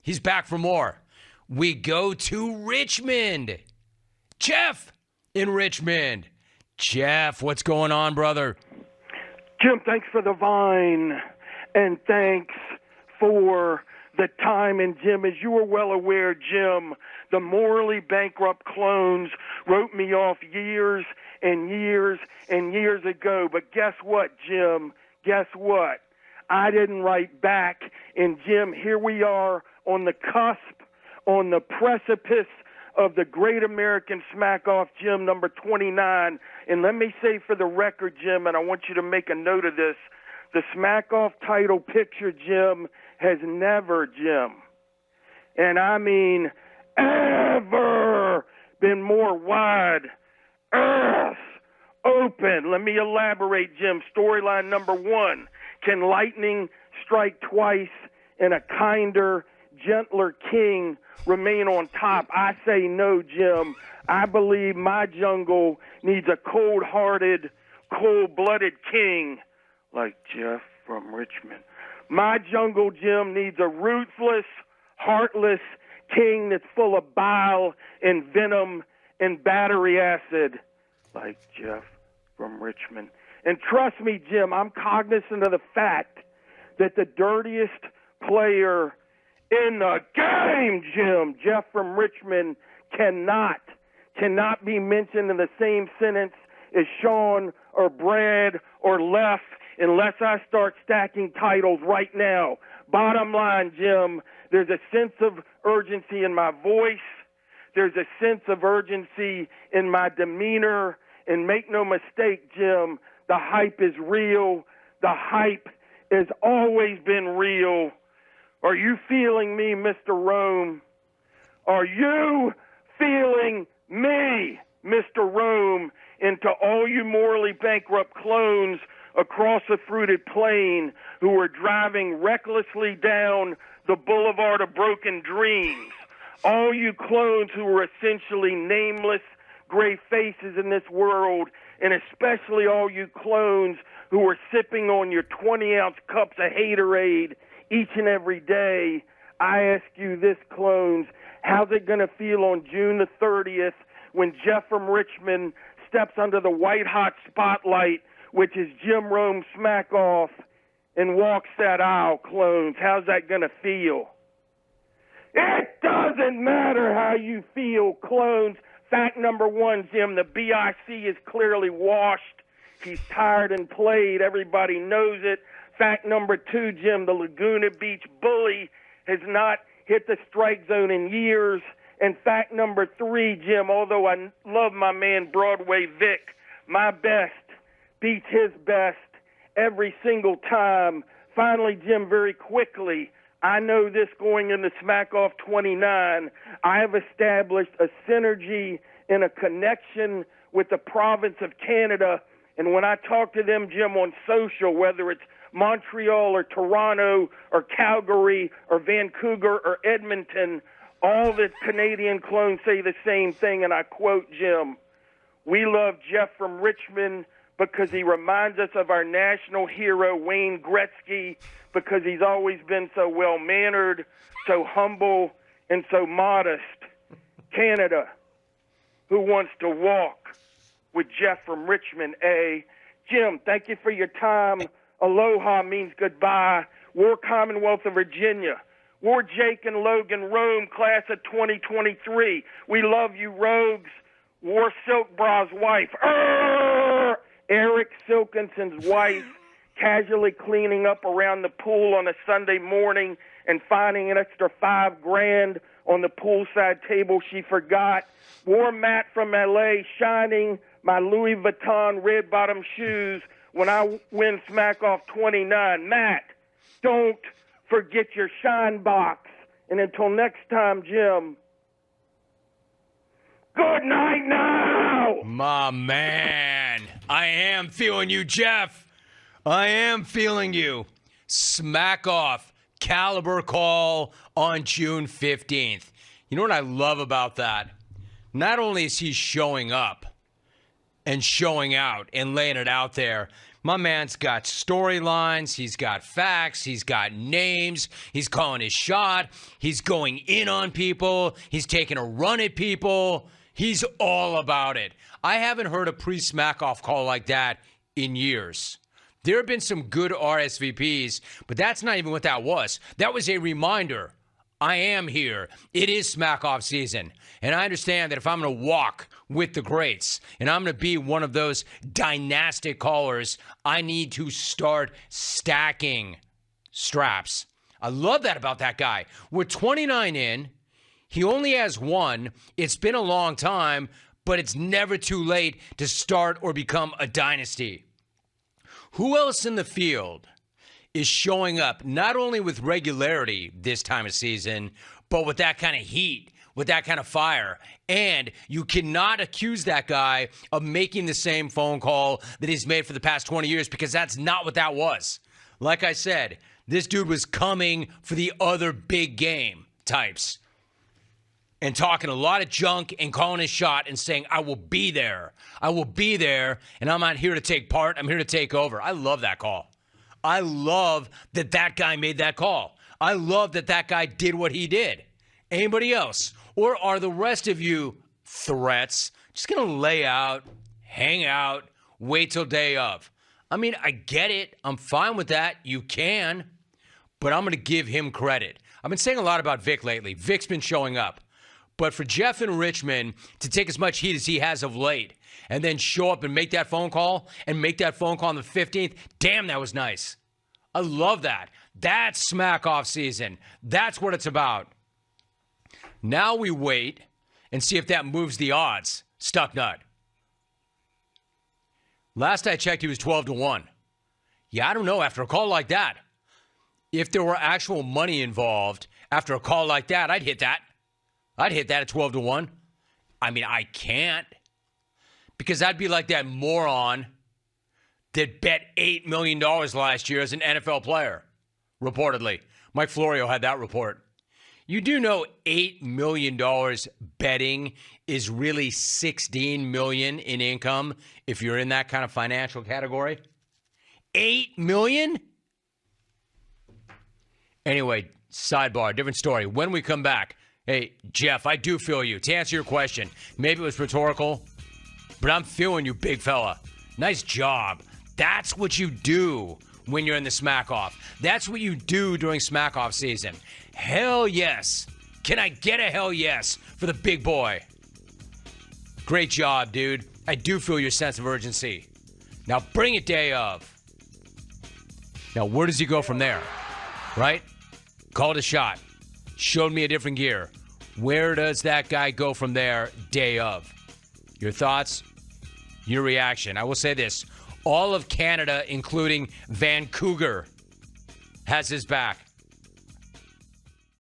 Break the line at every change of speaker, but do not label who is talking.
He's back for more. We go to Richmond. Jeff in Richmond. Jeff, what's going on, brother?
Jim, thanks for the vine, and thanks for the time. And Jim, as you are well aware, Jim, the morally bankrupt clones wrote me off years and years and years ago. But guess what, Jim? Guess what? I didn't write back. And Jim, here we are on the cusp, on the precipice of the Great American Smackoff, Jim, number 29. And let me say for the record, Jim, and I want you to make a note of this, the Smackoff title picture, Jim, has never, Jim, and I mean ever, been more wide earth open. Let me elaborate, Jim. Storyline number 1. Can lightning strike twice and a kinder, gentler king remain on top? I say no, Jim. I believe my jungle needs a cold-hearted, cold-blooded king like Jeff from Richmond. My jungle, Jim, needs a ruthless, heartless king that's full of bile and venom and battery acid like Jeff from Richmond. And trust me, Jim, I'm cognizant of the fact that the dirtiest player in the game, Jim, Jeff from Richmond, cannot be mentioned in the same sentence as Sean or Brad or Left unless I start stacking titles right now. Bottom line, Jim, there's a sense of urgency in my voice. There's a sense of urgency in my demeanor. And make no mistake, Jim, the hype is real. The hype has always been real. Are you feeling me, Mr. Rome? Are you feeling me, Mr. Rome? And to all you morally bankrupt clones across the fruited plain who are driving recklessly down the boulevard of broken dreams, all you clones who are essentially nameless gray faces in this world, and especially all you clones who are sipping on your 20-ounce cups of haterade each and every day, I ask you this, clones, how's it going to feel on June the 30th when Jeff from Richmond steps under the white-hot spotlight, which is Jim Rome Smackoff, and walks that aisle, clones? How's that going to feel? It doesn't matter how you feel, clones. Fact number 1, Jim, the BIC is clearly washed. He's tired and played. Everybody knows it. Fact number 2, Jim, the Laguna Beach bully has not hit the strike zone in years. And fact number 3, Jim, although I love my man Broadway Vic, my best beats his best every single time. Finally, Jim, very quickly, I know this going into Smackoff 29, I have established a synergy and a connection with the province of Canada. And when I talk to them, Jim, on social, whether it's Montreal or Toronto or Calgary or Vancouver or Edmonton, all the Canadian clones say the same thing, and I quote, Jim, we love Jeff from Richmond because he reminds us of our national hero, Wayne Gretzky, because he's always been so well-mannered, so humble, and so modest. Canada, who wants to walk with Jeff from Richmond, eh? Jim, thank you for your time. Aloha means goodbye. War Commonwealth of Virginia. War Jake and Logan Rome, class of 2023. We love you, rogues. War Silk Bra's wife. Eric Silkinson's wife, casually cleaning up around the pool on a Sunday morning and finding an extra $5,000 on the poolside table she forgot. War Matt from L.A., shining my Louis Vuitton red-bottom shoes when I win Smackoff 29. Matt, don't forget your shine box. And until next time, Jim, good night now!
My man. I am feeling you, Jeff. I am feeling you. Smackoff, caliber call on June 15th. You know what I love about that? Not only is he showing up and showing out and laying it out there, My man's got storylines. He's got facts. He's got names. He's calling his shot. He's going in on people. He's taking a run at people. He's all about it. I haven't heard a pre-Smackoff call like that in years. There have been some good RSVPs, but that's not even what that was. That was a reminder. I am here. It is Smackoff season. And I understand that if I'm going to walk with the greats and I'm going to be one of those dynastic callers, I need to start stacking straps. I love that about that guy. We're 29 in. He only has one. It's been a long time, but it's never too late to start or become a dynasty. Who else in the field is showing up not only with regularity this time of season, but with that kind of heat, with that kind of fire? And you cannot accuse that guy of making the same phone call that he's made for the past 20 years, because that's not what that was. Like I said, this dude was coming for the other big game types and talking a lot of junk and calling his shot and saying, I will be there. I will be there, and I'm not here to take part. I'm here to take over. I love that call. I love that that guy made that call. I love that that guy did what he did. Anybody else? Or are the rest of you threats just going to lay out, hang out, wait till day of? I mean, I get it. I'm fine with that. You can. But I'm going to give him credit. I've been saying a lot about Vic lately. Vic's been showing up. But for Jeff in Richmond to take as much heat as he has of late and then show up and make that phone call on the 15th, damn, that was nice. I love that. That's Smackoff season. That's what it's about. Now we wait and see if that moves the odds. Stuck nut. Last I checked, he was 12-1. Yeah, I don't know. After a call like that, if there were actual money involved after a call like that, I'd hit that. I'd hit that at 12-1. I mean, I can't, because I'd be like that moron that bet $8 million last year as an NFL player, reportedly. Mike Florio had that report. You do know $8 million betting is really $16 million in income if you're in that kind of financial category? $8 million? Anyway, sidebar, different story. When we come back, hey, Jeff, I do feel you. To answer your question, maybe it was rhetorical, but I'm feeling you, big fella. Nice job. That's what you do when you're in the Smackoff. That's what you do during Smackoff season. Hell yes. Can I get a hell yes for the big boy? Great job, dude. I do feel your sense of urgency. Now bring it day of. Now where does he go from there? Right? Called a shot. Showed me a different gear. Where does that guy go from there day of? Your thoughts? Your reaction? I will say this. All of Canada, including Vancouver, has his back.